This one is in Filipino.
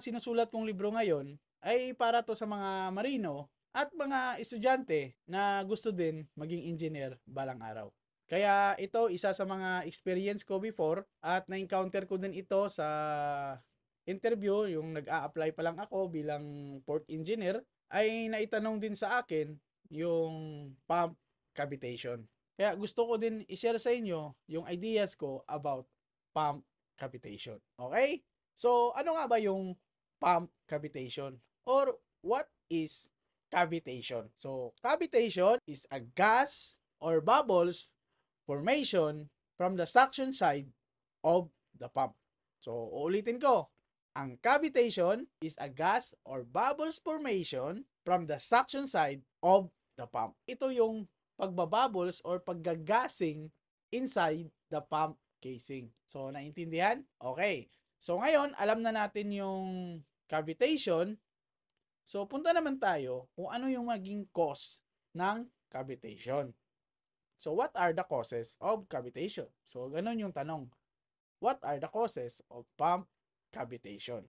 sinusulat kong libro ngayon ay para to sa mga marino at mga estudyante na gusto din maging engineer balang araw. Kaya ito isa sa mga experience ko before at na-encounter ko din ito sa interview, yung nag-a-apply pa lang ako bilang port engineer, ay naitanong din sa akin yung pump cavitation. Kaya gusto ko din i-share sa inyo yung ideas ko about pump cavitation. Okay? So, ano nga ba yung pump cavitation? Or what is cavitation? So, cavitation is a gas or bubbles formation from the suction side of the pump. So, uulitin ko. Ang cavitation is a gas or bubbles formation from the suction side of the pump. Ito yung pagbabubbles or paggagasing inside the pump casing. So, naintindihan? Okay. So, ngayon, alam na natin yung cavitation. So, punta naman tayo kung ano yung maging cause ng cavitation. So, what are the causes of cavitation? So, ganun yung tanong. What are the causes of pump cavitation?